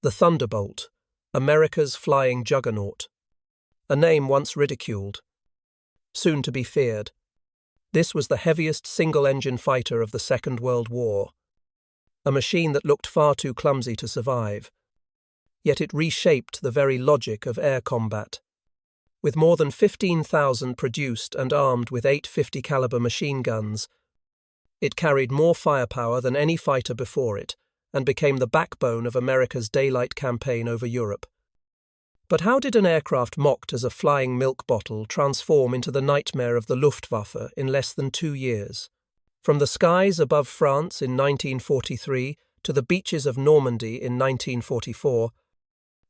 The Thunderbolt, America's flying juggernaut. A name once ridiculed, soon to be feared. This was the heaviest single-engine fighter of the Second World War, a machine that looked far too clumsy to survive. Yet it reshaped the very logic of air combat. With more than 15,000 produced and armed with 850 caliber machine guns, it carried more firepower than any fighter before it and became the backbone of America's daylight campaign over Europe. But how did an aircraft mocked as a flying milk bottle transform into the nightmare of the Luftwaffe in less than 2 years? From the skies above France in 1943 to the beaches of Normandy in 1944,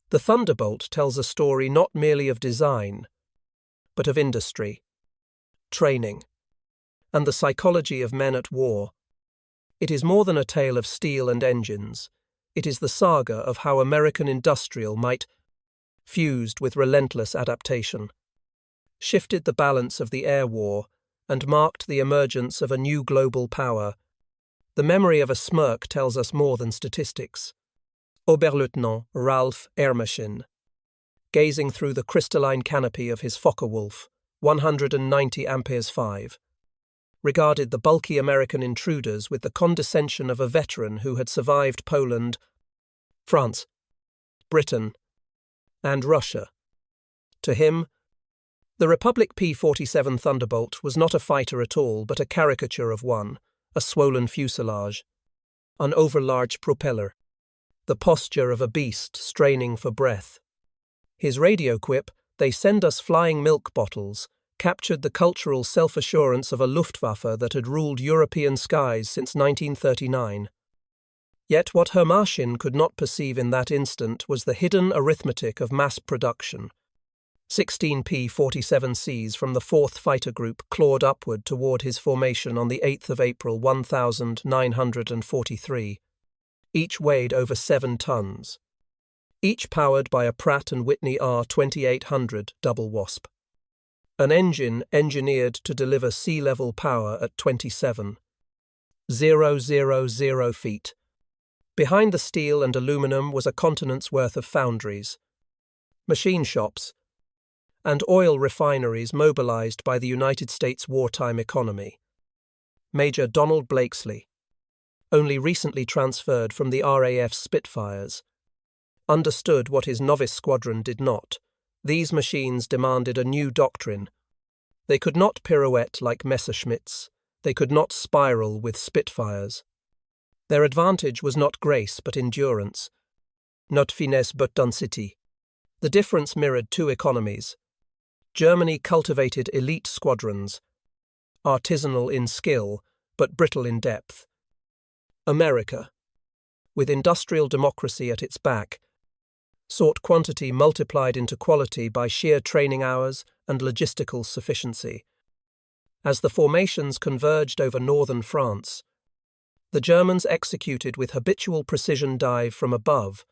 the Thunderbolt tells a story not merely of design, but of industry, training, and the psychology of men at war. It is more than a tale of steel and engines. It is the saga of how American industrial might, fused with relentless adaptation, shifted the balance of the air war and marked the emergence of a new global power. The memory of a smirk tells us more than statistics. Oberleutnant Ralph Ermachin, gazing through the crystalline canopy of his Focke-Wulf, 190 amperes 5, regarded the bulky American intruders with the condescension of a veteran who had survived Poland, France, Britain, and Russia. To him, the Republic P-47 Thunderbolt was not a fighter at all, but a caricature of one, a swollen fuselage, an overlarge propeller, the posture of a beast straining for breath. His radio quip, "They send us flying milk bottles," captured the cultural self-assurance of a Luftwaffe that had ruled European skies since 1939. Yet what Hermachin could not perceive in that instant was the hidden arithmetic of mass production. 16 P-47Cs from the 4th Fighter Group clawed upward toward his formation on the 8th of April 1943. Each weighed over 7 tons. Each powered by a Pratt & Whitney R2800 double Wasp. An engine engineered to deliver sea-level power at 27,000 feet. Behind the steel and aluminum was a continent's worth of foundries, machine shops, and oil refineries mobilized by the United States wartime economy. Major Donald Blakesley, only recently transferred from the RAF's Spitfires, understood what his novice squadron did not. These machines demanded a new doctrine. They could not pirouette like Messerschmitts. They could not spiral with Spitfires. Their advantage was not grace but endurance, not finesse but density. The difference mirrored two economies. Germany cultivated elite squadrons, artisanal in skill but brittle in depth. America, with industrial democracy at its back, sought quantity multiplied into quality by sheer training hours and logistical sufficiency. As the formations converged over northern France, the Germans executed with habitual precision dive from above,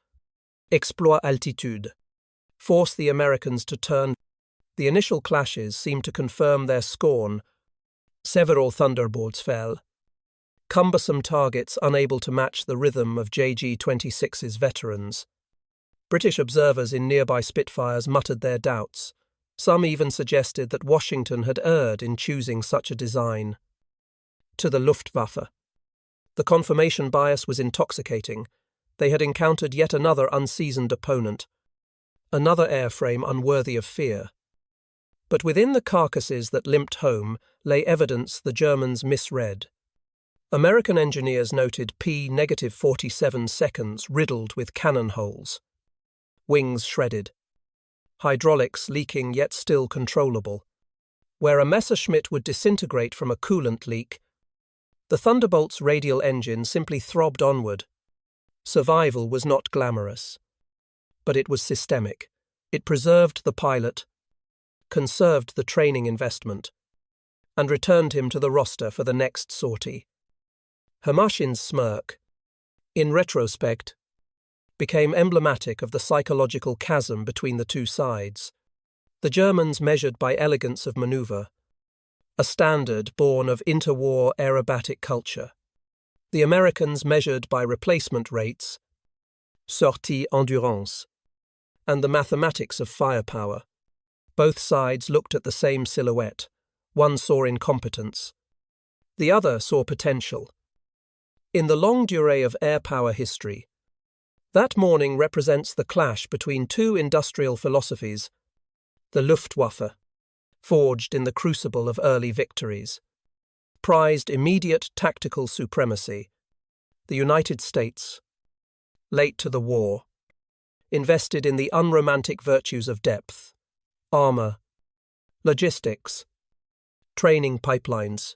exploit altitude, forced the Americans to turn. The initial clashes seemed to confirm their scorn. Several Thunderbolts fell, cumbersome targets unable to match the rhythm of JG-26's veterans. British observers in nearby Spitfires muttered their doubts. Some even suggested that Washington had erred in choosing such a design. To the Luftwaffe, the confirmation bias was intoxicating. They had encountered yet another unseasoned opponent, another airframe unworthy of fear. But within the carcasses that limped home lay evidence the Germans misread. American engineers noted P-47 seconds riddled with cannon holes, wings shredded, hydraulics leaking yet still controllable. Where a Messerschmitt would disintegrate from a coolant leak, the Thunderbolt's radial engine simply throbbed onward. Survival was not glamorous, but it was systemic. It preserved the pilot, conserved the training investment, and returned him to the roster for the next sortie. Hermachin's smirk, in retrospect, became emblematic of the psychological chasm between the two sides. The Germans measured by elegance of maneuver, a standard born of interwar aerobatic culture. The Americans measured by replacement rates, sortie endurance, and the mathematics of firepower. Both sides looked at the same silhouette. One saw incompetence. The other saw potential. In the longue durée of air power history, that morning represents the clash between two industrial philosophies, the Luftwaffe, forged in the crucible of early victories, prized immediate tactical supremacy, the United States, late to the war, invested in the unromantic virtues of depth, armor, logistics, training pipelines.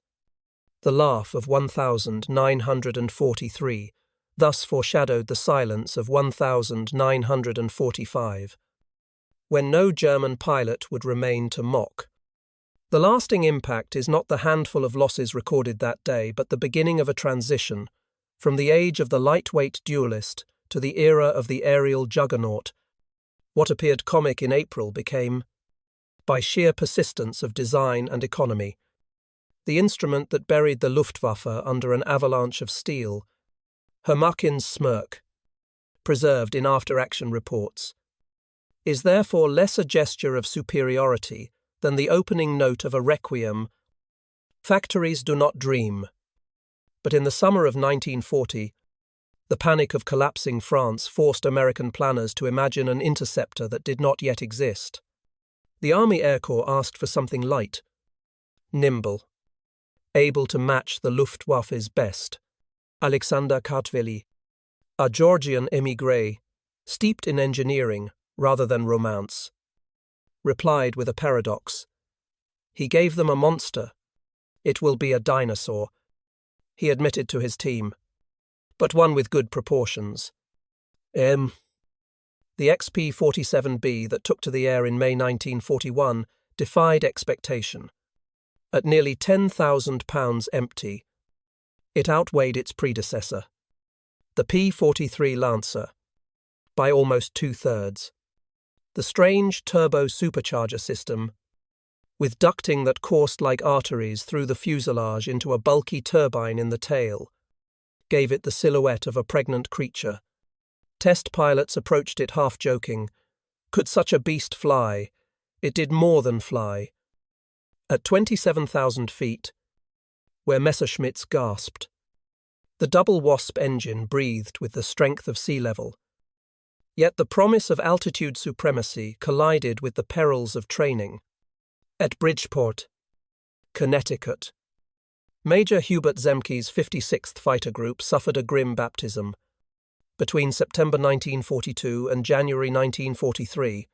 The laugh of 1943 thus foreshadowed the silence of 1945, when no German pilot would remain to mock. The lasting impact is not the handful of losses recorded that day, but the beginning of a transition from the age of the lightweight duelist to the era of the aerial juggernaut. What appeared comic in April became, by sheer persistence of design and economy, the instrument that buried the Luftwaffe under an avalanche of steel. Hermakin's smirk, preserved in after-action reports, is therefore less a gesture of superiority than the opening note of a requiem. Factories do not dream. But in the summer of 1940, the panic of collapsing France forced American planners to imagine an interceptor that did not yet exist. The Army Air Corps asked for something light, nimble, able to match the Luftwaffe's best. Alexander Kartveli, a Georgian émigré, steeped in engineering rather than romance, replied with a paradox. He gave them a monster. It will be a dinosaur, he admitted to his team, but one with good proportions. The XP-47B that took to the air in May 1941 defied expectation. At nearly 10,000 pounds empty, it outweighed its predecessor, the P-43 Lancer, by almost two-thirds. The strange turbo-supercharger system, with ducting that coursed like arteries through the fuselage into a bulky turbine in the tail, gave it the silhouette of a pregnant creature. Test pilots approached it half-joking. Could such a beast fly? It did more than fly. At 27,000 feet, where Messerschmitts gasped, the double Wasp engine breathed with the strength of sea level. Yet the promise of altitude supremacy collided with the perils of training. At Bridgeport, Connecticut, Major Hubert Zemke's 56th Fighter Group suffered a grim baptism. Between September 1942 and January 1943,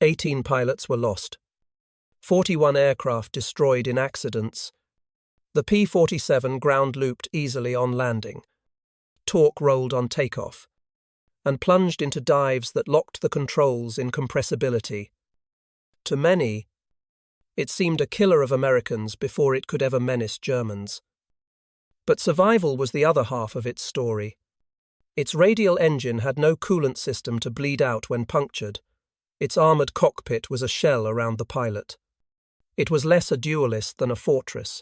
18 pilots were lost. 41 aircraft destroyed in accidents. The P-47 ground-looped easily on landing, torque rolled on takeoff, and plunged into dives that locked the controls in compressibility. To many, it seemed a killer of Americans before it could ever menace Germans. But survival was the other half of its story. Its radial engine had no coolant system to bleed out when punctured. Its armoured cockpit was a shell around the pilot. It was less a duelist than a fortress.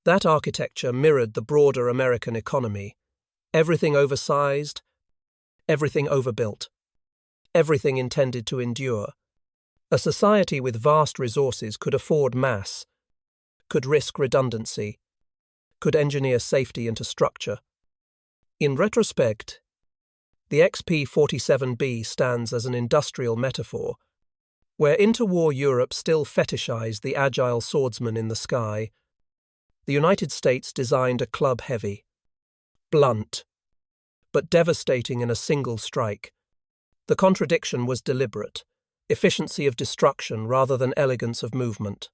That architecture mirrored the broader American economy. Everything oversized, everything overbuilt, everything intended to endure. A society with vast resources could afford mass, could risk redundancy, could engineer safety into structure. In retrospect, the XP-47B stands as an industrial metaphor, where interwar Europe still fetishized the agile swordsman in the sky. The United States designed a club heavy, blunt, but devastating in a single strike. The contradiction was deliberate, efficiency of destruction rather than elegance of movement.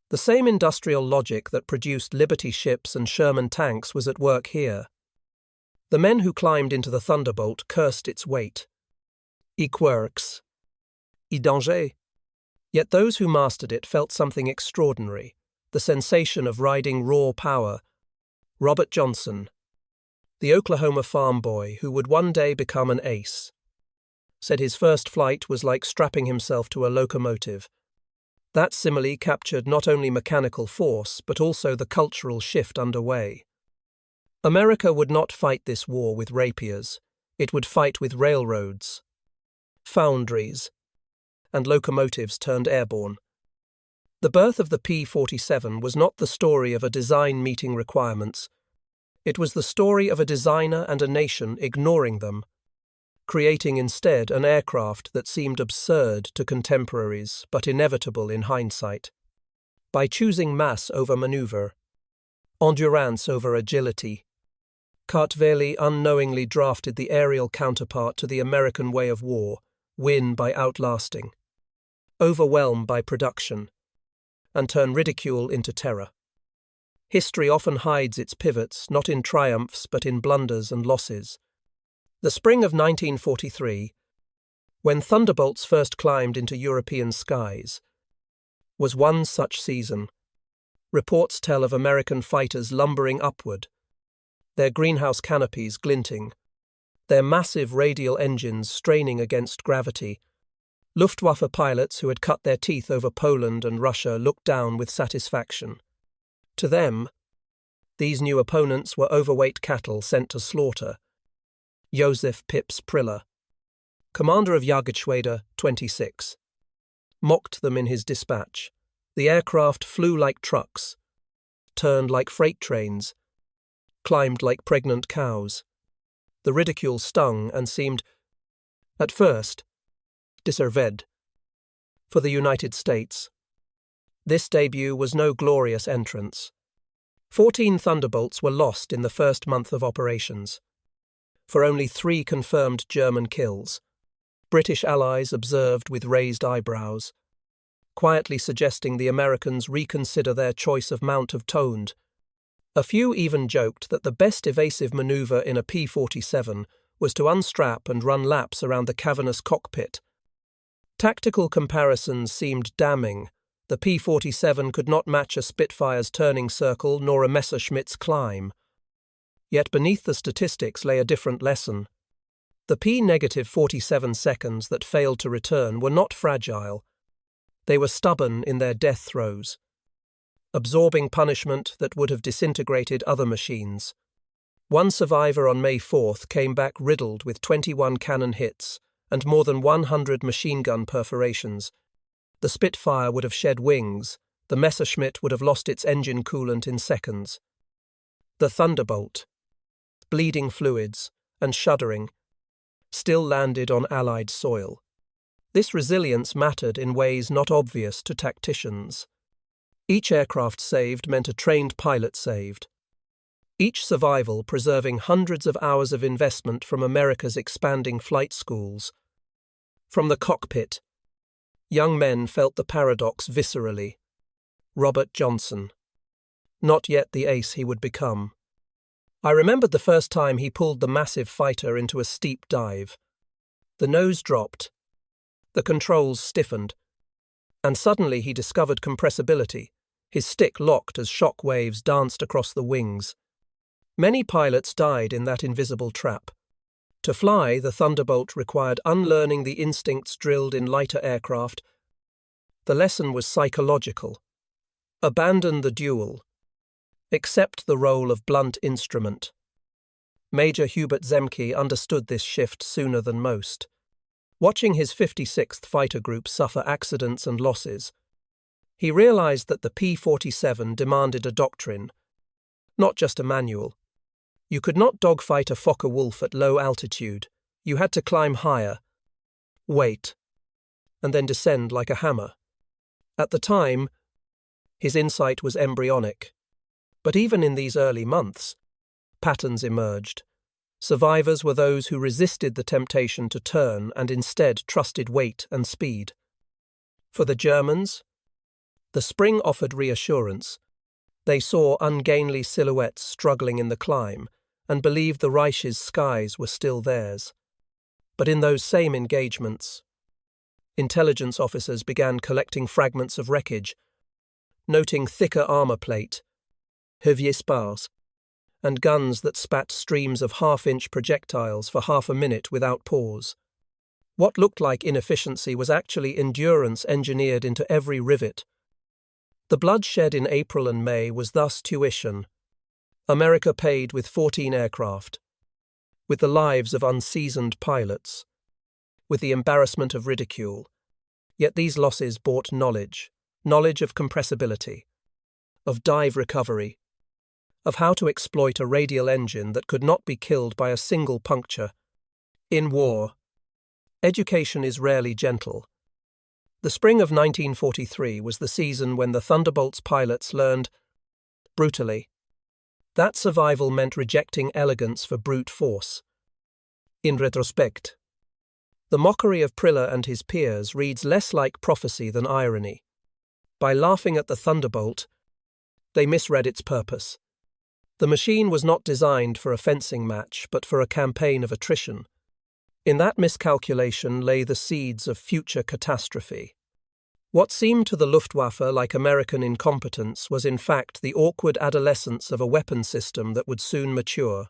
The same industrial logic that produced Liberty ships and Sherman tanks was at work here. The men who climbed into the Thunderbolt cursed its weight. I quirks. I danger. Yet those who mastered it felt something extraordinary, the sensation of riding raw power. Robert Johnson, the Oklahoma farm boy who would one day become an ace, said his first flight was like strapping himself to a locomotive. That simile captured not only mechanical force, but also the cultural shift underway. America would not fight this war with rapiers. It would fight with railroads, foundries, and locomotives turned airborne. The birth of the P-47 was not the story of a design meeting requirements. It was the story of a designer and a nation ignoring them, creating instead an aircraft that seemed absurd to contemporaries but inevitable in hindsight. By choosing mass over maneuver, endurance over agility, Kartveli unknowingly drafted the aerial counterpart to the American way of war, win by outlasting, overwhelm by production, and turn ridicule into terror. History often hides its pivots, not in triumphs but in blunders and losses. The spring of 1943, when Thunderbolts first climbed into European skies, was one such season. Reports tell of American fighters lumbering upward, their greenhouse canopies glinting, their massive radial engines straining against gravity. Luftwaffe pilots who had cut their teeth over Poland and Russia looked down with satisfaction. To them, these new opponents were overweight cattle sent to slaughter. Josef Pips Priller, commander of Jägerschwader 26, mocked them in his dispatch. The aircraft flew like trucks, turned like freight trains, climbed like pregnant cows. The ridicule stung and seemed, at first, deserved. For the United States, this debut was no glorious entrance. 14 Thunderbolts were lost in the first month of operations, for only 3 confirmed German kills. British allies observed with raised eyebrows, quietly suggesting the Americans reconsider their choice of mount of toned. A few even joked that the best evasive maneuver in a P-47 was to unstrap and run laps around the cavernous cockpit. Tactical comparisons seemed damning. The P-47 could not match a Spitfire's turning circle nor a Messerschmitt's climb. Yet beneath the statistics lay a different lesson. The P-47 seconds that failed to return were not fragile. They were stubborn in their death throes, absorbing punishment that would have disintegrated other machines. One survivor on May 4th came back riddled with 21 cannon hits and more than 100 machine gun perforations. The Spitfire would have shed wings, the Messerschmitt would have lost its engine coolant in seconds. The Thunderbolt, bleeding fluids and shuddering, still landed on Allied soil. This resilience mattered in ways not obvious to tacticians. Each aircraft saved meant a trained pilot saved. Each survival preserving hundreds of hours of investment from America's expanding flight schools. From the cockpit, young men felt the paradox viscerally. Robert Johnson, not yet the ace he would become. I remembered the first time he pulled the massive fighter into a steep dive. The nose dropped, the controls stiffened, and suddenly he discovered compressibility. His stick locked as shock waves danced across the wings. Many pilots died in that invisible trap. To fly, the Thunderbolt required unlearning the instincts drilled in lighter aircraft. The lesson was psychological. Abandon the duel. Accept the role of blunt instrument. Major Hubert Zemke understood this shift sooner than most. Watching his 56th Fighter Group suffer accidents and losses, he realized that the P-47 demanded a doctrine, not just a manual. You could not dogfight a Focke-Wulf at low altitude. You had to climb higher, wait, and then descend like a hammer. At the time, his insight was embryonic. But even in these early months, patterns emerged. Survivors were those who resisted the temptation to turn and instead trusted weight and speed. For the Germans, the spring offered reassurance. They saw ungainly silhouettes struggling in the climb and believed the Reich's skies were still theirs. But in those same engagements, intelligence officers began collecting fragments of wreckage, noting thicker armor plate, heavier spars, and guns that spat streams of half-inch projectiles for half a minute without pause. What looked like inefficiency was actually endurance engineered into every rivet. The bloodshed in April and May was thus tuition. America paid with 14 aircraft. with the lives of unseasoned pilots, with the embarrassment of ridicule. Yet these losses brought knowledge of compressibility, of dive recovery, of how to exploit a radial engine that could not be killed by a single puncture. In war, education is rarely gentle. The spring of 1943 was the season when the Thunderbolt's pilots learned, brutally, that survival meant rejecting elegance for brute force. In retrospect, the mockery of Priller and his peers reads less like prophecy than irony. By laughing at the Thunderbolt, they misread its purpose. The machine was not designed for a fencing match, but for a campaign of attrition. In that miscalculation lay the seeds of future catastrophe. What seemed to the Luftwaffe like American incompetence was in fact the awkward adolescence of a weapon system that would soon mature.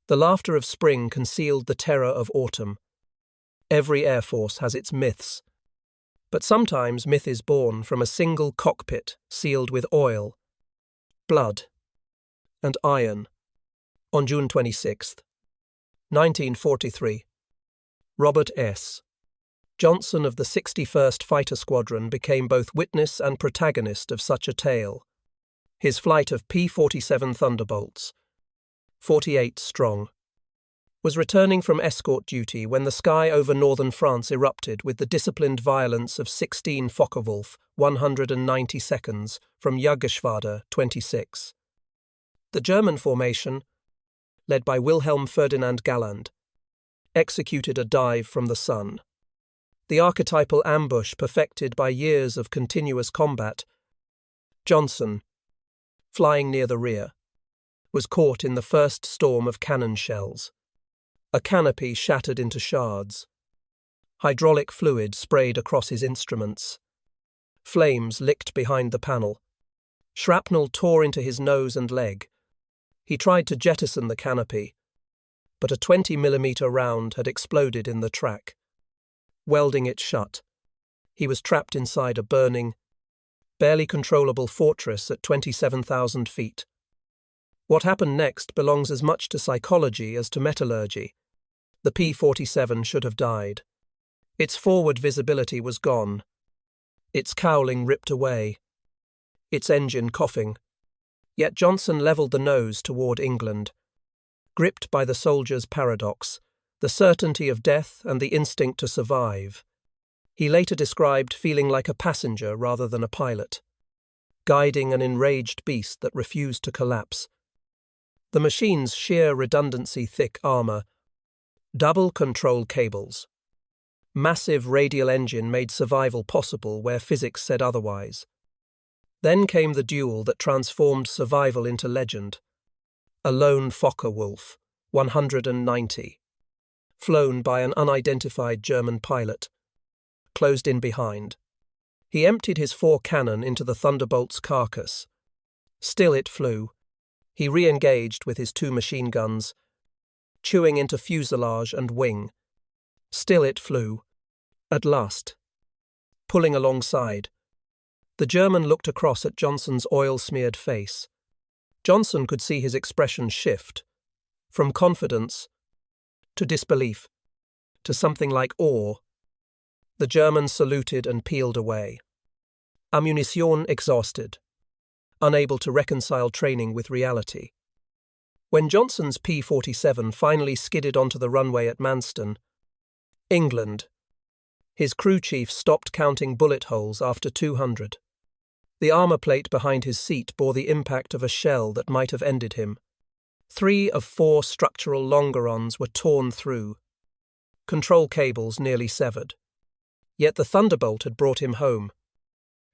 The laughter of spring concealed the terror of autumn. Every air force has its myths. But sometimes myth is born from a single cockpit sealed with oil, blood, and iron. On June 26, 1943, Robert S. Johnson of the 61st Fighter Squadron became both witness and protagonist of such a tale. His flight of P-47 Thunderbolts, 48 strong, was returning from escort duty when the sky over northern France erupted with the disciplined violence of 16 Focke-Wulf 190 seconds from Jägerschwader 26. The German formation, led by Wilhelm Ferdinand Galland, executed a dive from the sun. The archetypal ambush perfected by years of continuous combat, Johnson, flying near the rear, was caught in the first storm of cannon shells. A canopy shattered into shards. Hydraulic fluid sprayed across his instruments. Flames licked behind the panel. Shrapnel tore into his nose and leg. He tried to jettison the canopy, but a 20mm round had exploded in the track. Welding it shut, he was trapped inside a burning, barely controllable fortress at 27,000 feet. What happened next belongs as much to psychology as to metallurgy. The P-47 should have died. Its forward visibility was gone. Its cowling ripped away. Its engine coughing. Yet Johnson levelled the nose toward England. Gripped by the soldier's paradox, the certainty of death and the instinct to survive, he later described feeling like a passenger rather than a pilot, guiding an enraged beast that refused to collapse. The machine's sheer redundancy thick armour, double control cables, massive radial engine made survival possible where physics said otherwise. Then came the duel that transformed survival into legend. A lone Focke-Wulf, 190, flown by an unidentified German pilot, closed in behind. He emptied his 4-cannon into the Thunderbolt's carcass. Still it flew. He re-engaged with his 2 machine guns, chewing into fuselage and wing. Still it flew. At last, pulling alongside. The German looked across at Johnson's oil-smeared face. Johnson could see his expression shift, from confidence to disbelief, to something like awe. The German saluted and peeled away. Ammunition exhausted, unable to reconcile training with reality. When Johnson's P-47 finally skidded onto the runway at Manston, England, his crew chief stopped counting bullet holes after 200. The armour plate behind his seat bore the impact of a shell that might have ended him. 3 of 4 structural longerons were torn through, control cables nearly severed. Yet the Thunderbolt had brought him home.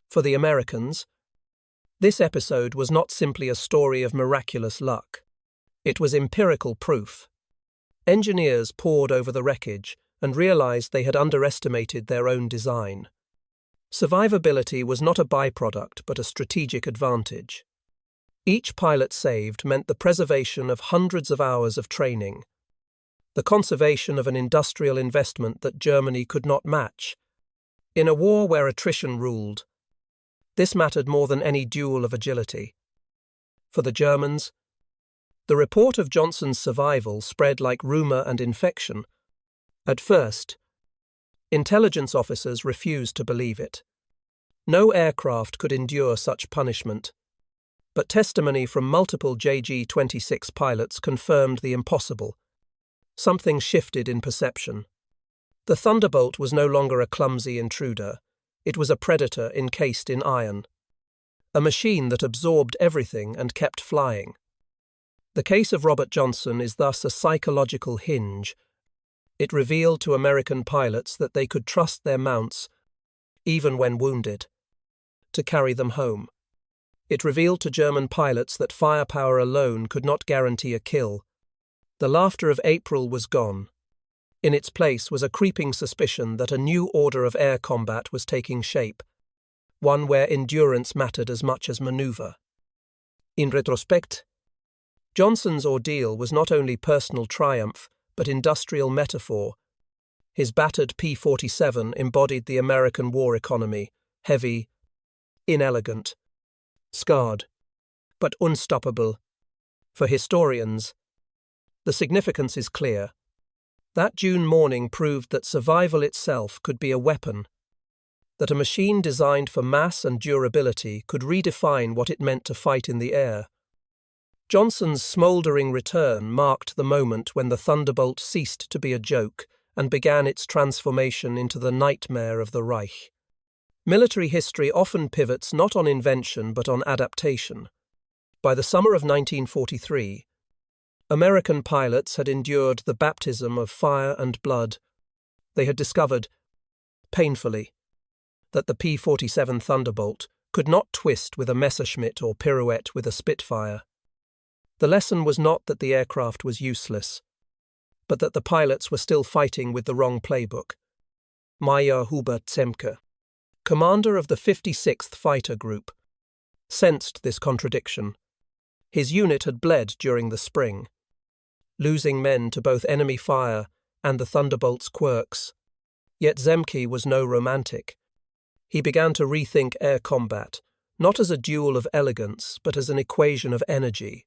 For the Americans, this episode was not simply a story of miraculous luck. It was empirical proof. Engineers pored over the wreckage and realized they had underestimated their own design. Survivability was not a byproduct but a strategic advantage. Each pilot saved meant the preservation of hundreds of hours of training, the conservation of an industrial investment that Germany could not match. In a war where attrition ruled, this mattered more than any duel of agility. For the Germans, The report of Johnson's survival spread like rumour and infection. At first, intelligence officers refused to believe it. No aircraft could endure such punishment. But testimony from multiple JG-26 pilots confirmed the impossible. Something shifted in perception. The Thunderbolt was no longer a clumsy intruder. It was a predator encased in iron. A machine that absorbed everything and kept flying. The case of Robert Johnson is thus a psychological hinge. It revealed to American pilots that they could trust their mounts, even when wounded, to carry them home. It revealed to German pilots that firepower alone could not guarantee a kill. The laughter of April was gone. In its place was a creeping suspicion that a new order of air combat was taking shape, one where endurance mattered as much as maneuver. In retrospect, Johnson's ordeal was not only personal triumph, but industrial metaphor. His battered P-47 embodied the American war economy, heavy, inelegant, scarred, but unstoppable. For historians, the significance is clear. That June morning proved that survival itself could be a weapon, that a machine designed for mass and durability could redefine what it meant to fight in the air. Johnson's smouldering return marked the moment when the Thunderbolt ceased to be a joke and began its transformation into the nightmare of the Reich. Military history often pivots not on invention but on adaptation. By the summer of 1943, American pilots had endured the baptism of fire and blood. They had discovered, painfully, that the P-47 Thunderbolt could not twist with a Messerschmitt or pirouette with a Spitfire. The lesson was not that the aircraft was useless, but that the pilots were still fighting with the wrong playbook. Major Hubert Zemke, commander of the 56th Fighter Group, sensed this contradiction. His unit had bled during the spring, losing men to both enemy fire and the Thunderbolt's quirks. Yet Zemke was no romantic. He began to rethink air combat, not as a duel of elegance, but as an equation of energy.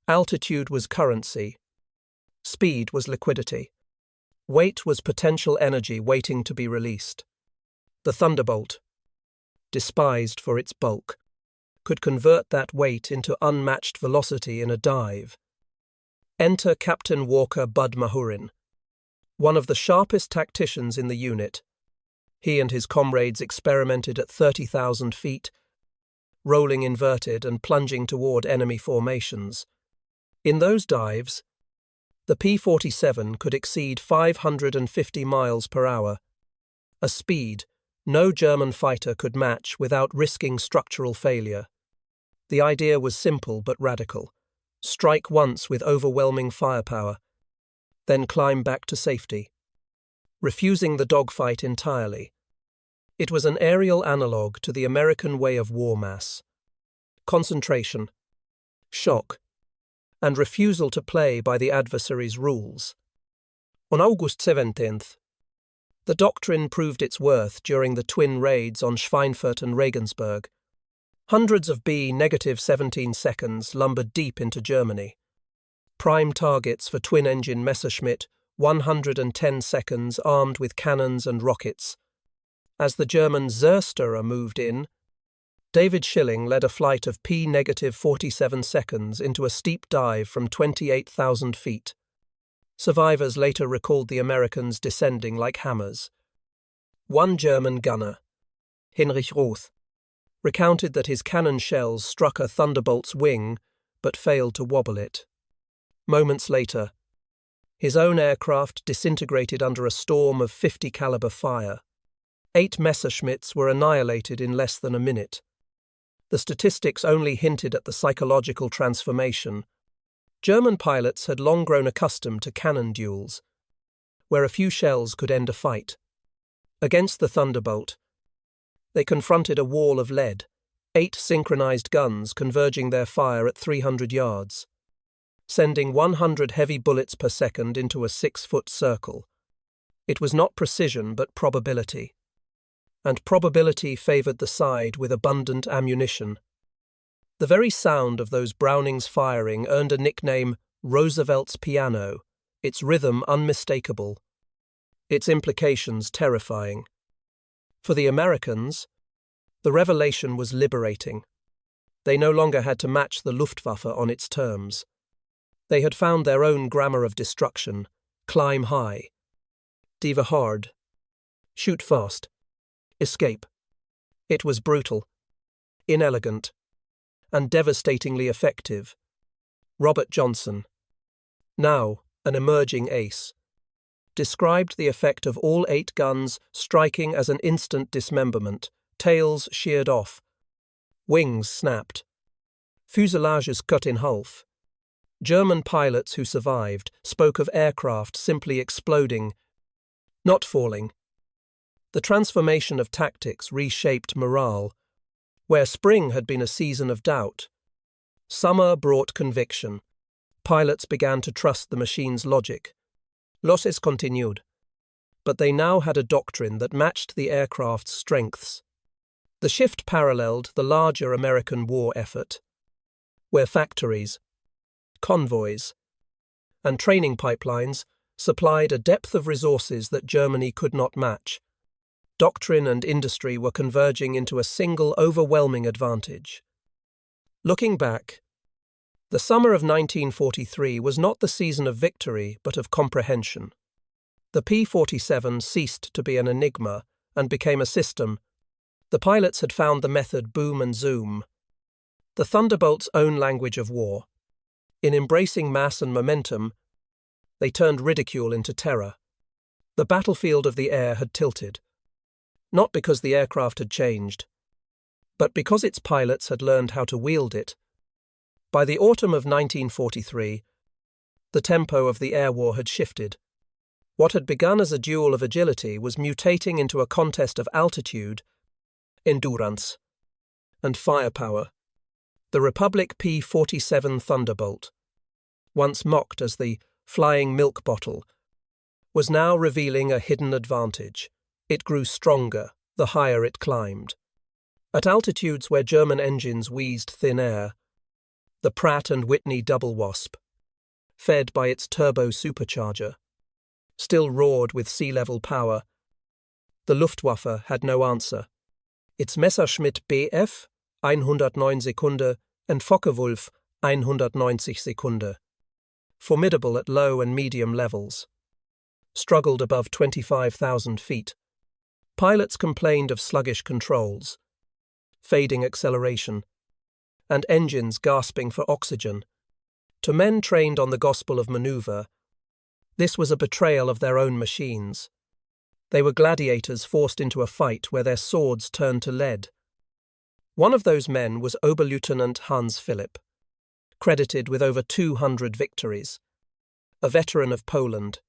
Altitude was currency. Speed was liquidity. Weight was potential energy waiting to be released. The Thunderbolt, despised for its bulk, could convert that weight into unmatched velocity in a dive. Enter Captain Walker Bud Mahurin, one of the sharpest tacticians in the unit. He and his comrades experimented at 30,000 feet, rolling inverted and plunging toward enemy formations. In those dives, the P-47 could exceed 550 miles per hour, a speed no German fighter could match without risking structural failure. The idea was simple but radical. Strike once with overwhelming firepower, then climb back to safety, refusing the dogfight entirely. It was an aerial analogue to the American way of war mass. Concentration, shock, and refusal to play by the adversary's rules. On August 17th, the doctrine proved its worth during the twin raids on Schweinfurt and Regensburg. Hundreds of B-17 seconds lumbered deep into Germany. Prime targets for twin-engine Messerschmitt, 110 seconds armed with cannons and rockets. As the German Zersterer moved in, David Schilling led a flight of P-47 seconds into a steep dive from 28,000 feet. Survivors later recalled the Americans descending like hammers. One German gunner, Hinrich Roth, recounted that his cannon shells struck a Thunderbolt's wing but failed to wobble it. Moments later, his own aircraft disintegrated under a storm of 50 caliber fire. 8 Messerschmitts were annihilated in less than a minute. The statistics only hinted at the psychological transformation. German pilots had long grown accustomed to cannon duels, where a few shells could end a fight. Against the Thunderbolt, they confronted a wall of lead, 8 synchronized guns converging their fire at 300 yards, sending 100 heavy bullets per second into a 6-foot circle. It was not precision but probability, and probability favored the side with abundant ammunition. The very sound of those Brownings firing earned a nickname Roosevelt's piano, its rhythm unmistakable, its implications terrifying. For the Americans, the revelation was liberating. They no longer had to match the Luftwaffe on its terms. They had found their own grammar of destruction: climb high, dive hard, shoot fast, escape. It was brutal, inelegant, and devastatingly effective. Robert Johnson, now an emerging ace, described the effect of all 8 guns striking as an instant dismemberment, tails sheared off, wings snapped, fuselages cut in half. German pilots who survived spoke of aircraft simply exploding, not falling. The transformation of tactics reshaped morale. Where spring had been a season of doubt, summer brought conviction. Pilots began to trust the machine's logic. Losses continued, but they now had a doctrine that matched the aircraft's strengths. The shift paralleled the larger American war effort, where factories, convoys, and training pipelines supplied a depth of resources that Germany could not match. Doctrine and industry were converging into a single overwhelming advantage. Looking back, the summer of 1943 was not the season of victory but of comprehension. The P-47 ceased to be an enigma and became a system. The pilots had found the method boom and zoom, the Thunderbolt's own language of war. In embracing mass and momentum, they turned ridicule into terror. The battlefield of the air had tilted, not because the aircraft had changed, but because its pilots had learned how to wield it. By the autumn of 1943, the tempo of the air war had shifted. What had begun as a duel of agility was mutating into a contest of altitude, endurance, and firepower. The Republic P-47 Thunderbolt, once mocked as the flying milk bottle, was now revealing a hidden advantage. It grew stronger the higher it climbed. At altitudes where German engines wheezed thin air, the Pratt & Whitney Double Wasp, fed by its turbo supercharger, still roared with sea-level power. The Luftwaffe had no answer. Its Messerschmitt Bf 109 Sekunde and Focke-Wulf 190 Sekunde, formidable at low and medium levels, struggled above 25,000 feet. Pilots complained of sluggish controls, fading acceleration, and engines gasping for oxygen. To men trained on the gospel of maneuver, this was a betrayal of their own machines. They were gladiators forced into a fight where their swords turned to lead. One of those men was Oberleutnant Hans Philipp, credited with over 200 victories, a veteran of Poland,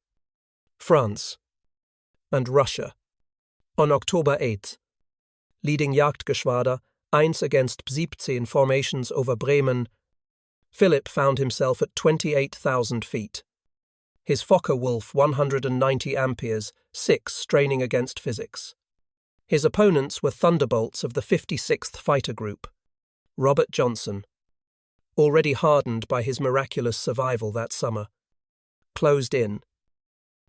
France, and Russia. On October 8, leading Jagdgeschwader 1 against P-17 formations over Bremen, Philipp found himself at 28,000 feet. His Focke-Wulf 190 amperes, 6 straining against physics. His opponents were Thunderbolts of the 56th Fighter Group. Robert Johnson, already hardened by his miraculous survival that summer, closed in.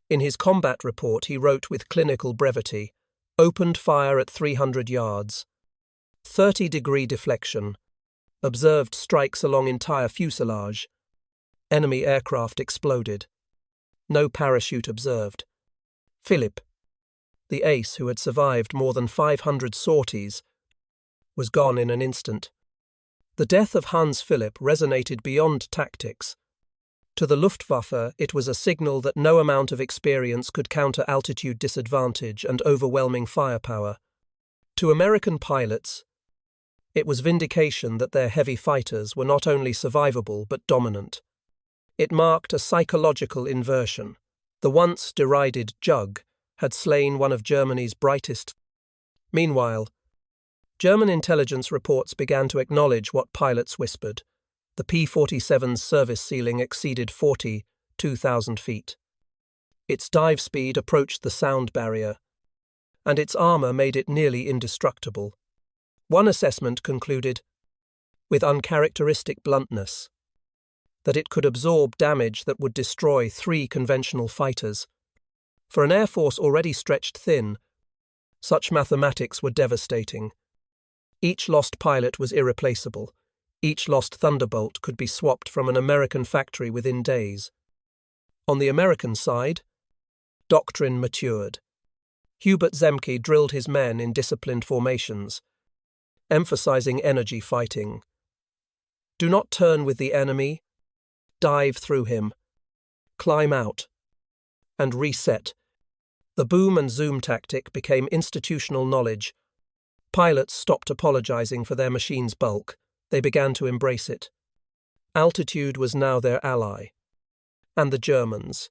In his combat report he wrote with clinical brevity, opened fire at 300 yards, 30-degree deflection, observed strikes along entire fuselage, enemy aircraft exploded, no parachute observed. Philipp, the ace who had survived more than 500 sorties, was gone in an instant. The death of Hans Philipp resonated beyond tactics. To the Luftwaffe, it was a signal that no amount of experience could counter altitude disadvantage and overwhelming firepower. To American pilots, it was vindication that their heavy fighters were not only survivable but dominant. It marked a psychological inversion. The once derided Jug had slain one of Germany's brightest. Meanwhile, German intelligence reports began to acknowledge what pilots whispered. The P-47's service ceiling exceeded 42,000 feet. Its dive speed approached the sound barrier, and its armor made it nearly indestructible. One assessment concluded, with uncharacteristic bluntness, that it could absorb damage that would destroy 3 conventional fighters. For an air force already stretched thin, such mathematics were devastating. Each lost pilot was irreplaceable. Each lost Thunderbolt could be swapped from an American factory within days. On the American side, doctrine matured. Hubert Zemke drilled his men in disciplined formations, emphasizing energy fighting. Do not turn with the enemy, dive through him, climb out, and reset. The boom and zoom tactic became institutional knowledge. Pilots stopped apologizing for their machine's bulk. They began to embrace it. Altitude was now their ally. And the Germans,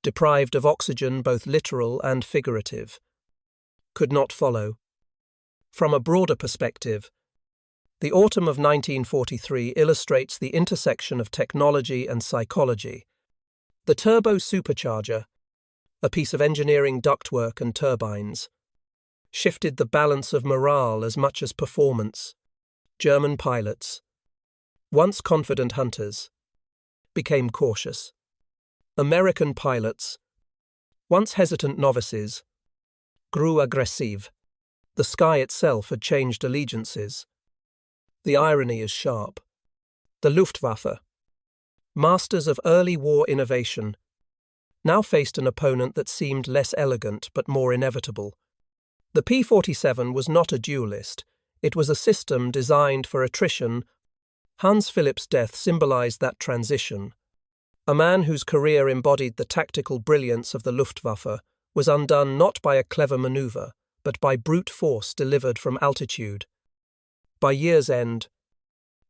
deprived of oxygen both literal and figurative, could not follow. From a broader perspective, the autumn of 1943 illustrates the intersection of technology and psychology. The turbo supercharger, a piece of engineering ductwork and turbines, shifted the balance of morale as much as performance. German pilots, once confident hunters, became cautious. American pilots, once hesitant novices, grew aggressive. The sky itself had changed allegiances. The irony is sharp. The Luftwaffe, masters of early war innovation, now faced an opponent that seemed less elegant but more inevitable. The P-47 was not a duelist. It was a system designed for attrition. Hans Philipp's death symbolized that transition. A man whose career embodied the tactical brilliance of the Luftwaffe was undone not by a clever maneuver, but by brute force delivered from altitude. By year's end,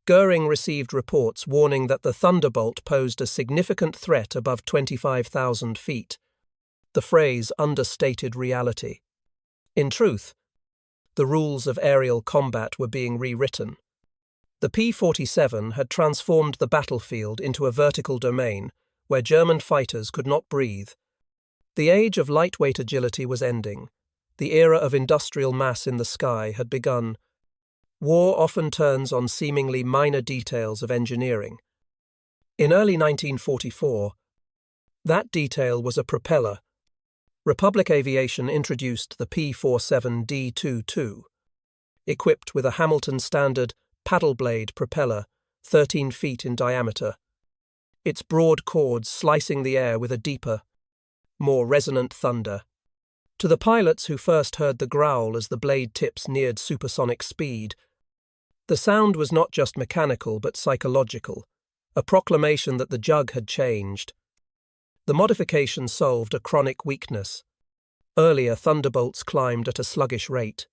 Goering received reports warning that the Thunderbolt posed a significant threat above 25,000 feet. The phrase understated reality. In truth, the rules of aerial combat were being rewritten. The P-47 had transformed the battlefield into a vertical domain where German fighters could not breathe. The age of lightweight agility was ending. The era of industrial mass in the sky had begun. War often turns on seemingly minor details of engineering. In early 1944, that detail was a propeller. Republic Aviation introduced the P-47D-22, equipped with a Hamilton Standard paddle blade propeller, 13 feet in diameter, its broad chords slicing the air with a deeper, more resonant thunder. To the pilots who first heard the growl as the blade tips neared supersonic speed, the sound was not just mechanical but psychological, a proclamation that the jug had changed. The modification solved a chronic weakness. Earlier, Thunderbolts climbed at a sluggish rate,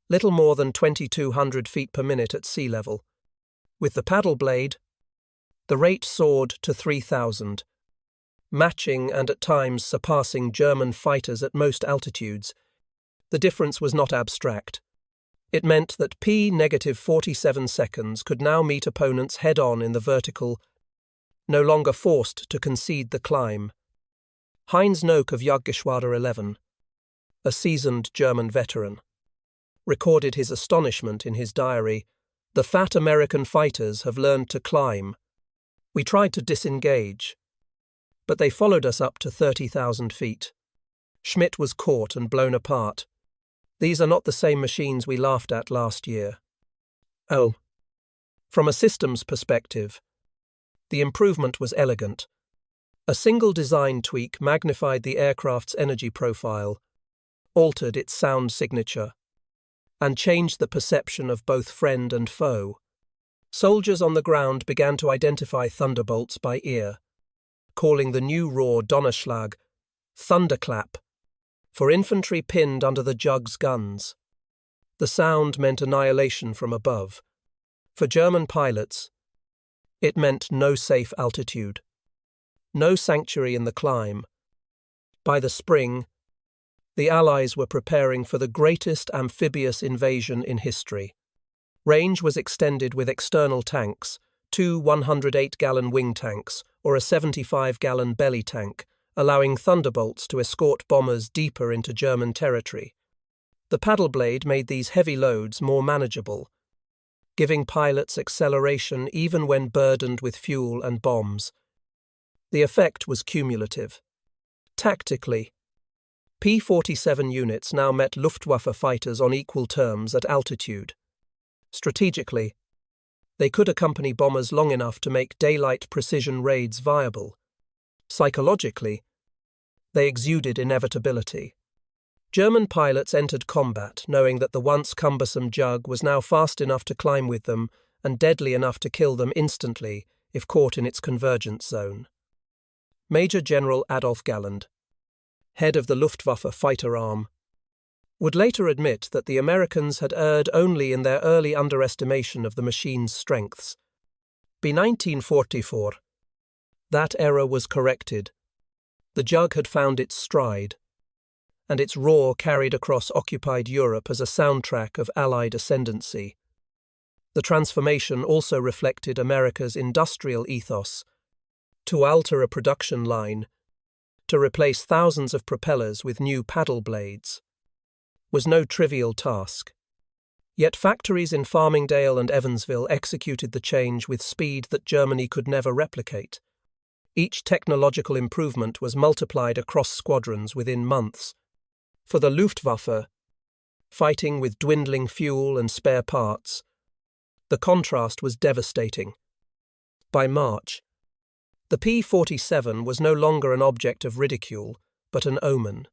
little more than 2,200 feet per minute at sea level. With the paddle blade, the rate soared to 3,000, matching and at times surpassing German fighters at most altitudes. The difference was not abstract. It meant that P-47 seconds could now meet opponents head-on in the vertical, no longer forced to concede the climb. Heinz Nock of Jagdgeschwader 11, a seasoned German veteran, recorded his astonishment in his diary. The fat American fighters have learned to climb. We tried to disengage, but they followed us up to 30,000 feet. Schmidt was caught and blown apart. These are not the same machines we laughed at last year. Oh. From a systems perspective, the improvement was elegant. A single design tweak magnified the aircraft's energy profile, altered its sound signature, and changed the perception of both friend and foe. Soldiers on the ground began to identify Thunderbolts by ear, calling the new roar Donnerschlag, thunderclap, for infantry pinned under the jug's guns. The sound meant annihilation from above. For German pilots, it meant no safe altitude, no sanctuary in the climb. By the spring, the Allies were preparing for the greatest amphibious invasion in history. Range was extended with external tanks, 2 108-gallon wing tanks or a 75-gallon belly tank, allowing Thunderbolts to escort bombers deeper into German territory. The paddle blade made these heavy loads more manageable. giving pilots acceleration even when burdened with fuel and bombs. The effect was cumulative. Tactically, P-47 units now met Luftwaffe fighters on equal terms at altitude. Strategically, they could accompany bombers long enough to make daylight precision raids viable. Psychologically, they exuded inevitability. German pilots entered combat knowing that the once cumbersome Jug was now fast enough to climb with them and deadly enough to kill them instantly if caught in its convergence zone. Major General Adolf Galland, head of the Luftwaffe fighter arm, would later admit that the Americans had erred only in their early underestimation of the machine's strengths. By 1944, that error was corrected. The Jug had found its stride, and its roar carried across occupied Europe as a soundtrack of Allied ascendancy. The transformation also reflected America's industrial ethos. To alter a production line, to replace thousands of propellers with new paddle blades, was no trivial task. Yet factories in Farmingdale and Evansville executed the change with speed that Germany could never replicate. Each technological improvement was multiplied across squadrons within months. For the Luftwaffe, fighting with dwindling fuel and spare parts, the contrast was devastating. By March, the P-47 was no longer an object of ridicule, but an omen.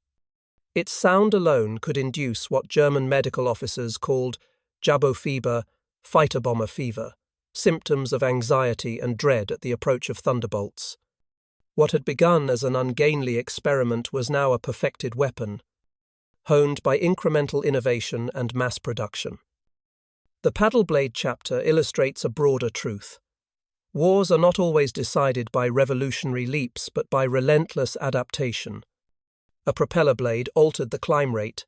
Its sound alone could induce what German medical officers called Jabo fever, fighter bomber fever, symptoms of anxiety and dread at the approach of thunderbolts. What had begun as an ungainly experiment was now a perfected weapon, honed by incremental innovation and mass production. The paddle blade chapter illustrates a broader truth. Wars are not always decided by revolutionary leaps, but by relentless adaptation. A propeller blade altered the climb rate,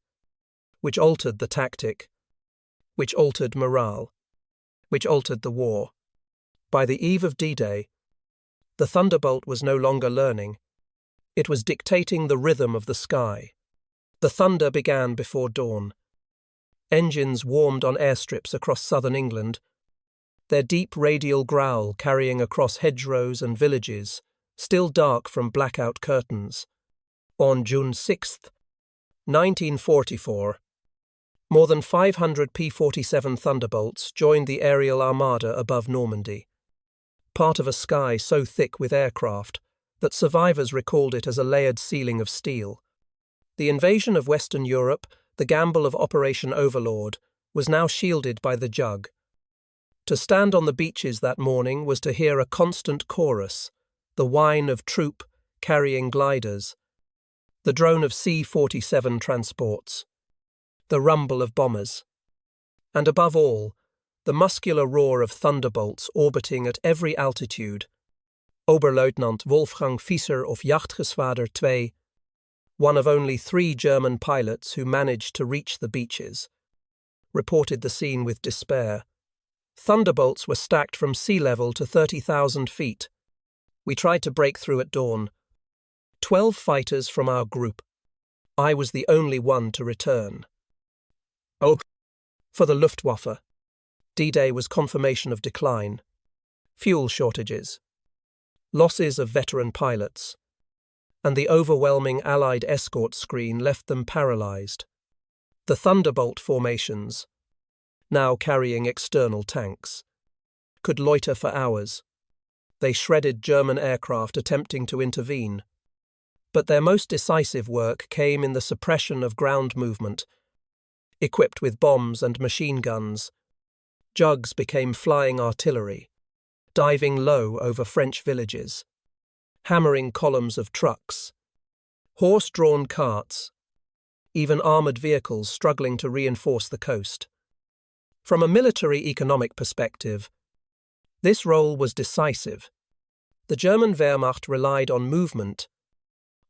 which altered the tactic, which altered morale, which altered the war. By the eve of D-Day, the Thunderbolt was no longer learning. It was dictating the rhythm of the sky. The thunder began before dawn. Engines warmed on airstrips across southern England, their deep radial growl carrying across hedgerows and villages, still dark from blackout curtains. On June 6, 1944, more than 500 P-47 Thunderbolts joined the aerial armada above Normandy, part of a sky so thick with aircraft that survivors recalled it as a layered ceiling of steel. The invasion of Western Europe, the gamble of Operation Overlord, was now shielded by the Jug. To stand on the beaches that morning was to hear a constant chorus, the whine of troop carrying gliders, the drone of C-47 transports, the rumble of bombers, and above all, the muscular roar of thunderbolts orbiting at every altitude. Oberleutnant Wolfgang Fieser of Jachtgeschwader II, one of only 3 German pilots who managed to reach the beaches, reported the scene with despair. Thunderbolts were stacked from sea level to 30,000 feet. We tried to break through at dawn. 12 fighters from our group. I was the only one to return. Oh, for the Luftwaffe, D-Day was confirmation of decline. Fuel shortages, losses of veteran pilots, and the overwhelming Allied escort screen left them paralyzed. The Thunderbolt formations, now carrying external tanks, could loiter for hours. They shredded German aircraft attempting to intervene. But their most decisive work came in the suppression of ground movement. Equipped with bombs and machine guns, Jugs became flying artillery, diving low over French villages, hammering columns of trucks, horse-drawn carts, even armoured vehicles struggling to reinforce the coast. From a military economic perspective, this role was decisive. The German Wehrmacht relied on movement,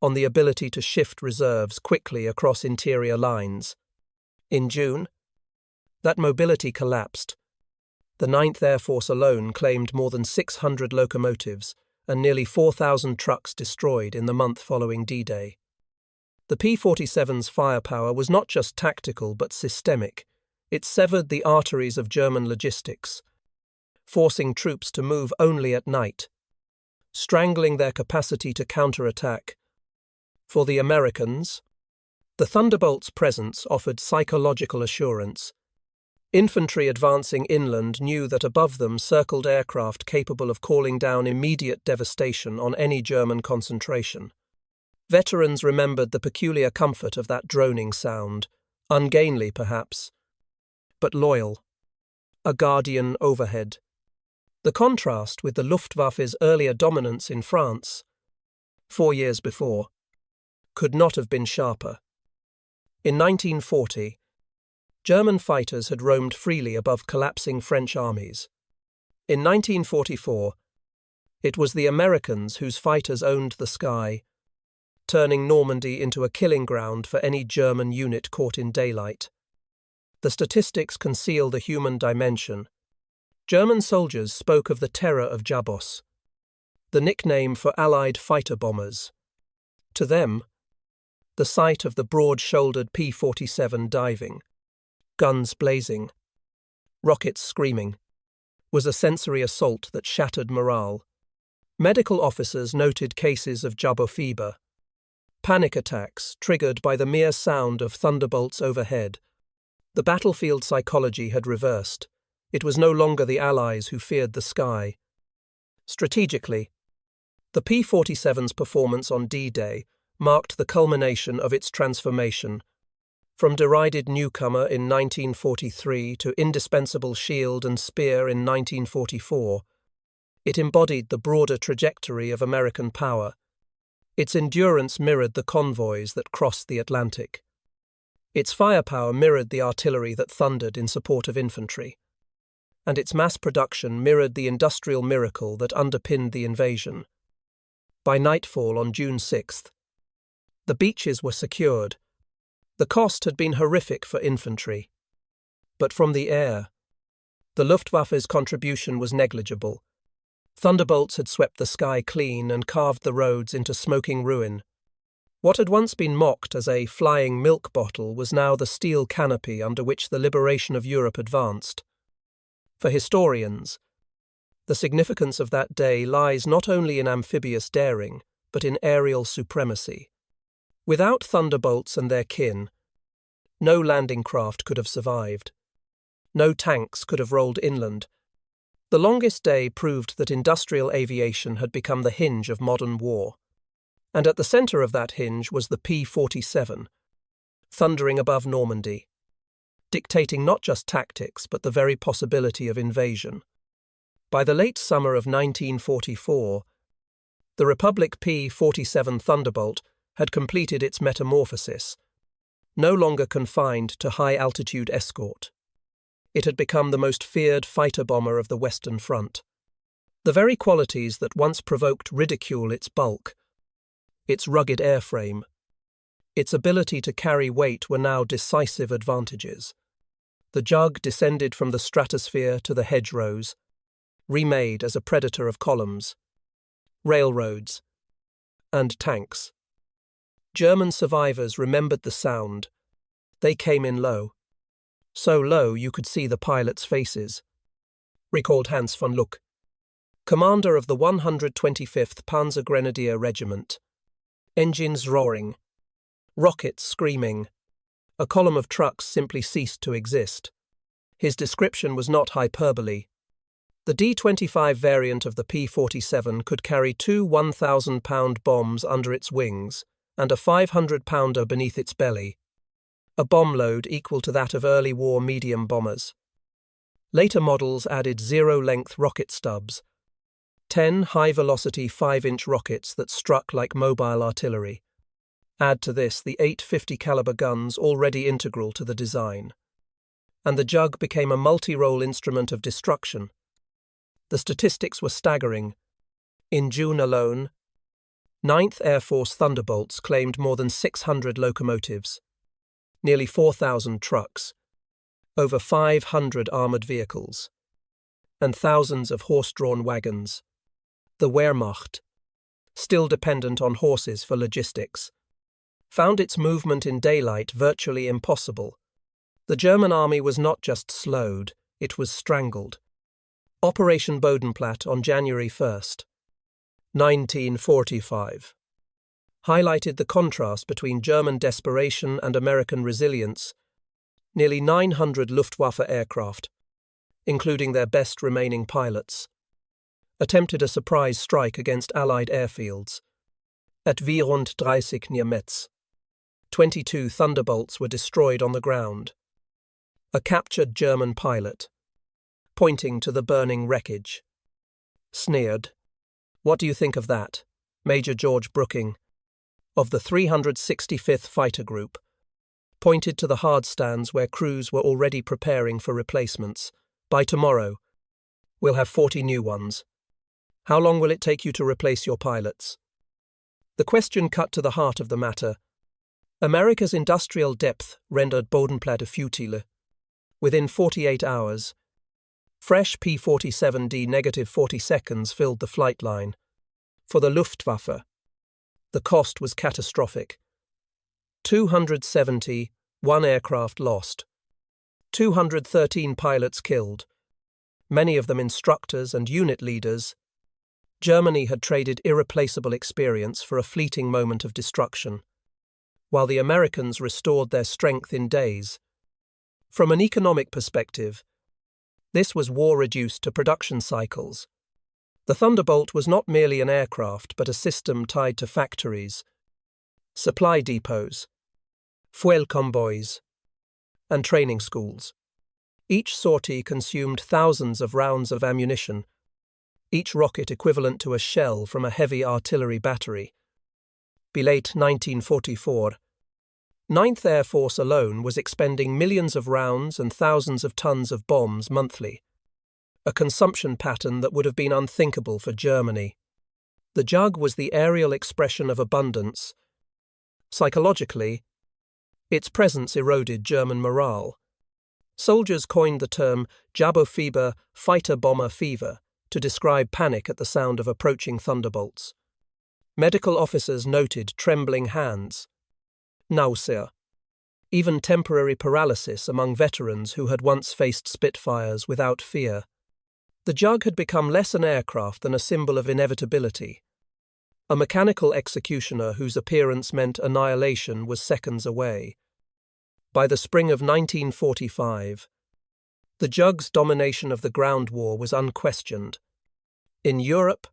on the ability to shift reserves quickly across interior lines. In June, that mobility collapsed. The 9th Air Force alone claimed more than 600 locomotives and nearly 4,000 trucks destroyed in the month following D-Day. The P-47's firepower was not just tactical but systemic. It severed the arteries of German logistics, forcing troops to move only at night, strangling their capacity to counterattack. For the Americans, the Thunderbolt's presence offered psychological assurance. Infantry advancing inland knew that above them circled aircraft capable of calling down immediate devastation on any German concentration. Veterans remembered the peculiar comfort of that droning sound, ungainly perhaps, but loyal, a guardian overhead. The contrast with the Luftwaffe's earlier dominance in France, 4 years before, could not have been sharper. In 1940, German fighters had roamed freely above collapsing French armies. In 1944, it was the Americans whose fighters owned the sky, turning Normandy into a killing ground for any German unit caught in daylight. The statistics conceal the human dimension. German soldiers spoke of the terror of Jabos, the nickname for Allied fighter bombers. To them, the sight of the broad-shouldered P-47 diving, guns blazing, rockets screaming, was a sensory assault that shattered morale. Medical officers noted cases of Jabo fever, panic attacks triggered by the mere sound of thunderbolts overhead. The battlefield psychology had reversed. It was no longer the Allies who feared the sky. Strategically, the P-47's performance on D-Day marked the culmination of its transformation. From derided newcomer in 1943 to indispensable shield and spear in 1944, it embodied the broader trajectory of American power. Its endurance mirrored the convoys that crossed the Atlantic. Its firepower mirrored the artillery that thundered in support of infantry. And its mass production mirrored the industrial miracle that underpinned the invasion. By nightfall on June 6th, the beaches were secured. The cost had been horrific for infantry. But from the air, the Luftwaffe's contribution was negligible. Thunderbolts had swept the sky clean and carved the roads into smoking ruin. What had once been mocked as a flying milk bottle was now the steel canopy under which the liberation of Europe advanced. For historians, the significance of that day lies not only in amphibious daring, but in aerial supremacy. Without thunderbolts and their kin, no landing craft could have survived. No tanks could have rolled inland. The longest day proved that industrial aviation had become the hinge of modern war. And at the centre of that hinge was the P-47, thundering above Normandy, dictating not just tactics but the very possibility of invasion. By the late summer of 1944, the Republic P-47 Thunderbolt had completed its metamorphosis, no longer confined to high-altitude escort. It had become the most feared fighter bomber of the Western Front. The very qualities that once provoked ridicule, its bulk, its rugged airframe, its ability to carry weight, were now decisive advantages. The Jug descended from the stratosphere to the hedgerows, remade as a predator of columns, railroads, and tanks. German survivors remembered the sound. They came in low. So low you could see the pilots' faces, recalled Hans von Luck, commander of the 125th Panzer Grenadier Regiment. Engines roaring, rockets screaming. A column of trucks simply ceased to exist. His description was not hyperbole. The D-25 variant of the P-47 could carry 2 1,000-pound bombs under its wings and a 500-pounder beneath its belly, a bomb load equal to that of early war medium bombers. Later models added zero-length rocket stubs, 10 high-velocity 5-inch rockets that struck like mobile artillery. Add to this the 850 caliber guns already integral to the design. And the Jug became a multi-role instrument of destruction. The statistics were staggering. In June alone, 9th Air Force Thunderbolts claimed more than 600 locomotives, nearly 4,000 trucks, over 500 armoured vehicles, and thousands of horse-drawn wagons. The Wehrmacht, still dependent on horses for logistics, found its movement in daylight virtually impossible. The German army was not just slowed, it was strangled. Operation Bodenplatte on January 1st, 1945, highlighted the contrast between German desperation and American resilience. Nearly 900 Luftwaffe aircraft, including their best remaining pilots, attempted a surprise strike against Allied airfields. At 34 near Metz, 22 Thunderbolts were destroyed on the ground. A captured German pilot, pointing to the burning wreckage, sneered, "What do you think of that, Major George Brooking, of the 365th Fighter Group?" pointed to the hard stands where crews were already preparing for replacements. "By tomorrow, we'll have 40 new ones. How long will it take you to replace your pilots?" The question cut to the heart of the matter. America's industrial depth rendered Bodenplatte futile. Within 48 hours, fresh P-47D -40 seconds filled the flight line. For the Luftwaffe, the cost was catastrophic. 270, one aircraft lost. 213 pilots killed, many of them instructors and unit leaders. Germany had traded irreplaceable experience for a fleeting moment of destruction, while the Americans restored their strength in days. From an economic perspective, this was war reduced to production cycles. The Thunderbolt was not merely an aircraft, but a system tied to factories, supply depots, fuel convoys, and training schools. Each sortie consumed thousands of rounds of ammunition, each rocket equivalent to a shell from a heavy artillery battery. By late 1944, 9th Air Force alone was expending millions of rounds and thousands of tons of bombs monthly, a consumption pattern that would have been unthinkable for Germany. The Jug was the aerial expression of abundance. Psychologically, its presence eroded German morale. Soldiers coined the term Jabbo-Fieber, fighter-bomber fever, to describe panic at the sound of approaching Thunderbolts. Medical officers noted trembling hands, nausea, even temporary paralysis among veterans who had once faced Spitfires without fear. The Jug had become less an aircraft than a symbol of inevitability. A mechanical executioner whose appearance meant annihilation was seconds away. By the spring of 1945, the Jug's domination of the ground war was unquestioned. In Europe,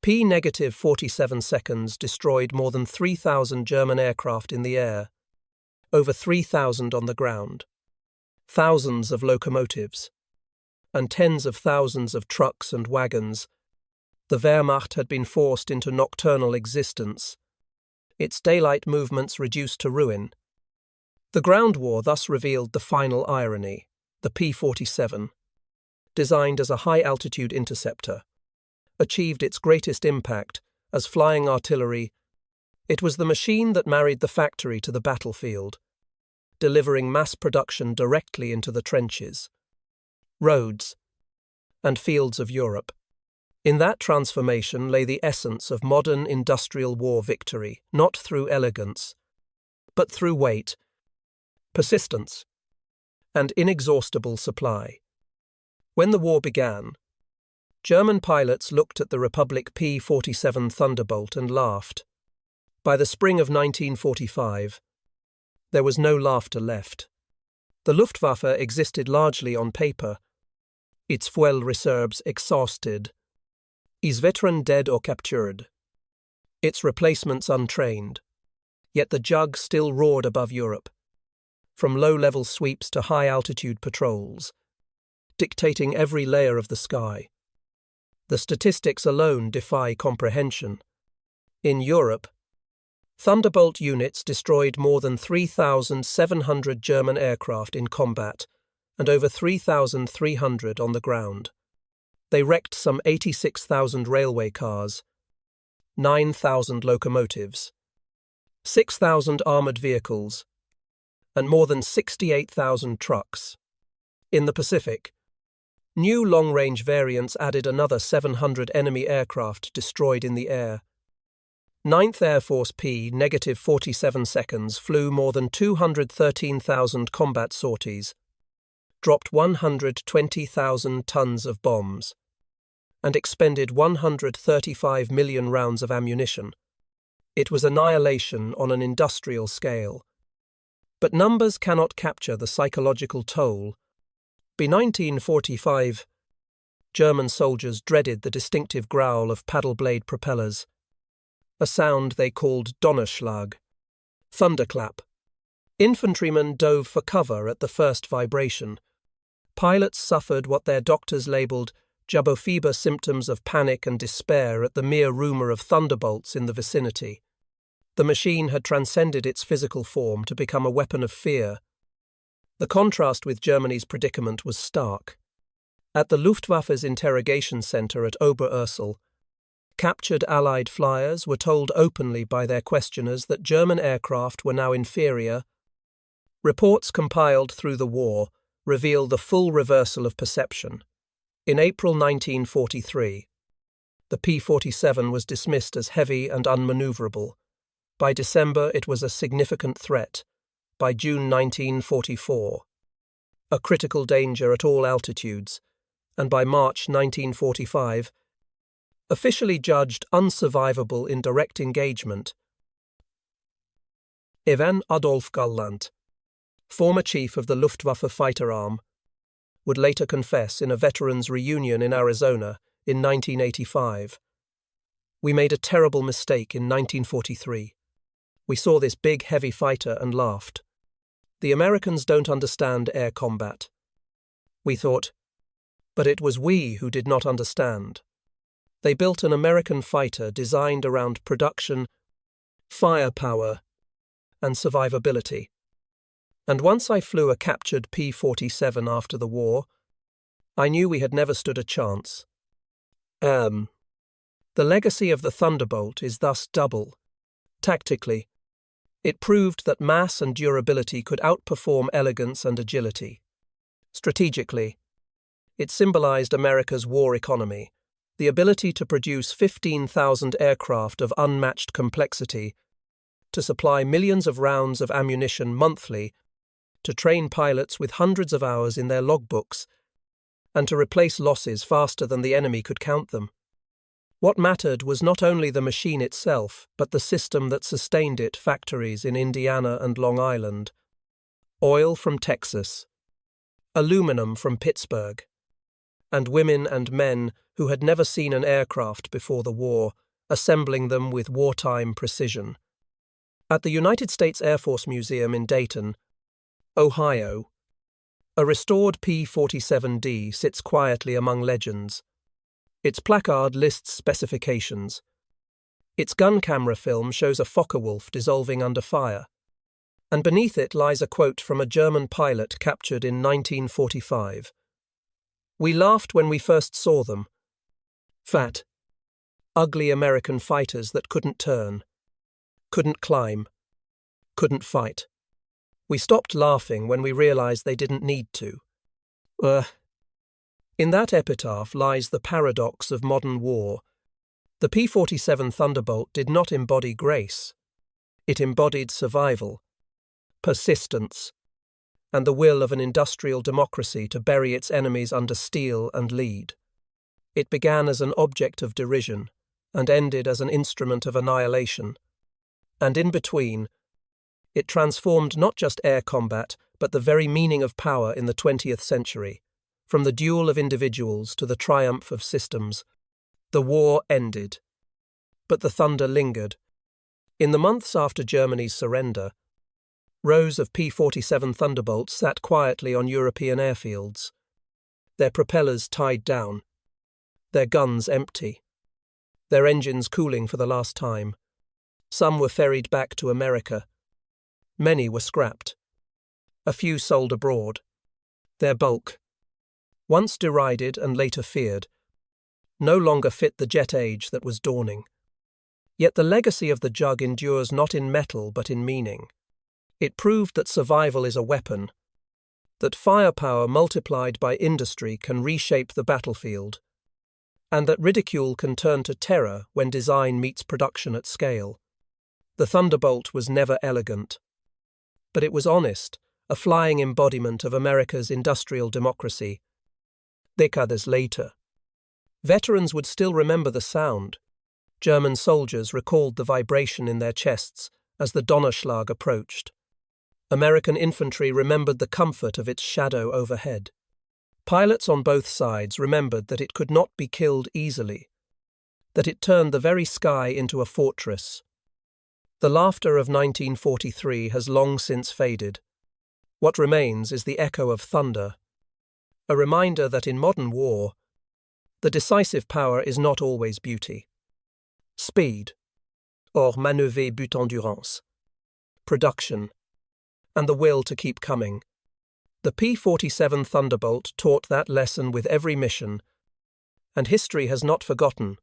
P-47 seconds destroyed more than 3,000 German aircraft in the air, over 3,000 on the ground, thousands of locomotives, and tens of thousands of trucks and wagons. The Wehrmacht had been forced into nocturnal existence, its daylight movements reduced to ruin. The ground war thus revealed the final irony. The P-47, designed as a high-altitude interceptor, achieved its greatest impact as flying artillery. It was the machine that married the factory to the battlefield, delivering mass production directly into the trenches, roads, and fields of Europe. In that transformation lay the essence of modern industrial war victory, not through elegance, but through weight, persistence, and inexhaustible supply. When the war began, German pilots looked at the Republic P-47 Thunderbolt and laughed. By the spring of 1945, there was no laughter left. The Luftwaffe existed largely on paper, its fuel reserves exhausted, its veteran dead or captured, its replacements untrained. Yet the Jug still roared above Europe, from low-level sweeps to high-altitude patrols, dictating every layer of the sky. The statistics alone defy comprehension. In Europe, Thunderbolt units destroyed more than 3,700 German aircraft in combat and over 3,300 on the ground. They wrecked some 86,000 railway cars, 9,000 locomotives, 6,000 armoured vehicles, and more than 68,000 trucks. In the Pacific, new long-range variants added another 700 enemy aircraft destroyed in the air. 9th Air Force P-47 seconds flew more than 213,000 combat sorties, dropped 120,000 tons of bombs, and expended 135 million rounds of ammunition. It was annihilation on an industrial scale. But numbers cannot capture the psychological toll. By 1945, German soldiers dreaded the distinctive growl of paddle-blade propellers, a sound they called Donnerschlag, thunderclap. Infantrymen dove for cover at the first vibration. Pilots suffered what their doctors labelled jabophiba symptoms of panic and despair at the mere rumour of thunderbolts in the vicinity. The machine had transcended its physical form to become a weapon of fear. The contrast with Germany's predicament was stark. At the Luftwaffe's interrogation centre at Oberursel, captured Allied flyers were told openly by their questioners that German aircraft were now inferior. Reports compiled through the war reveal the full reversal of perception. In April 1943, the P-47 was dismissed as heavy and unmanoeuvrable. By December, it was a significant threat. By June 1944, a critical danger at all altitudes, and by March 1945, officially judged unsurvivable in direct engagement. Ivan Adolf Galland, former chief of the Luftwaffe fighter arm, would later confess in a veterans' reunion in Arizona in 1985. "We made a terrible mistake in 1943. We saw this big, heavy fighter and laughed. The Americans don't understand air combat. We thought, but it was we who did not understand. They built an American fighter designed around production, firepower, and survivability. And once I flew a captured P-47 after the war, I knew we had never stood a chance." The legacy of the Thunderbolt is thus double. Tactically, it proved that mass and durability could outperform elegance and agility. Strategically, it symbolized America's war economy, the ability to produce 15,000 aircraft of unmatched complexity, to supply millions of rounds of ammunition monthly, to train pilots with hundreds of hours in their logbooks, and to replace losses faster than the enemy could count them. What mattered was not only the machine itself, but the system that sustained it, factories in Indiana and Long Island, oil from Texas, aluminum from Pittsburgh, and women and men who had never seen an aircraft before the war, assembling them with wartime precision. At the United States Air Force Museum in Dayton, Ohio, a restored P-47D sits quietly among legends. Its placard lists specifications. Its gun camera film shows a Focke-Wulf dissolving under fire, and beneath it lies a quote from a German pilot captured in 1945. "We laughed when we first saw them. Fat, ugly American fighters that couldn't turn, couldn't climb, couldn't fight. We stopped laughing when we realized they didn't need to." In that epitaph lies the paradox of modern war. The P-47 Thunderbolt did not embody grace. It embodied survival, persistence, and the will of an industrial democracy to bury its enemies under steel and lead. It began as an object of derision and ended as an instrument of annihilation. And in between, it transformed not just air combat, but the very meaning of power in the 20th century. From the duel of individuals to the triumph of systems, the war ended. But the thunder lingered. In the months after Germany's surrender, rows of P-47 Thunderbolts sat quietly on European airfields, their propellers tied down, their guns empty, their engines cooling for the last time. Some were ferried back to America. Many were scrapped. A few sold abroad. Their bulk, once derided and later feared, no longer fit the jet age that was dawning. Yet the legacy of the jug endures not in metal but in meaning. It proved that survival is a weapon, that firepower multiplied by industry can reshape the battlefield, and that ridicule can turn to terror when design meets production at scale. The Thunderbolt was never elegant, but it was honest, a flying embodiment of America's industrial democracy. Decades later, veterans would still remember the sound. German soldiers recalled the vibration in their chests as the Donnerschlag approached. American infantry remembered the comfort of its shadow overhead. Pilots on both sides remembered that it could not be killed easily, that it turned the very sky into a fortress. The laughter of 1943 has long since faded. What remains is the echo of thunder, a reminder that in modern war, the decisive power is not always beauty. Speed, or manœuvre but endurance, production, and the will to keep coming. The P-47 Thunderbolt taught that lesson with every mission, and history has not forgotten.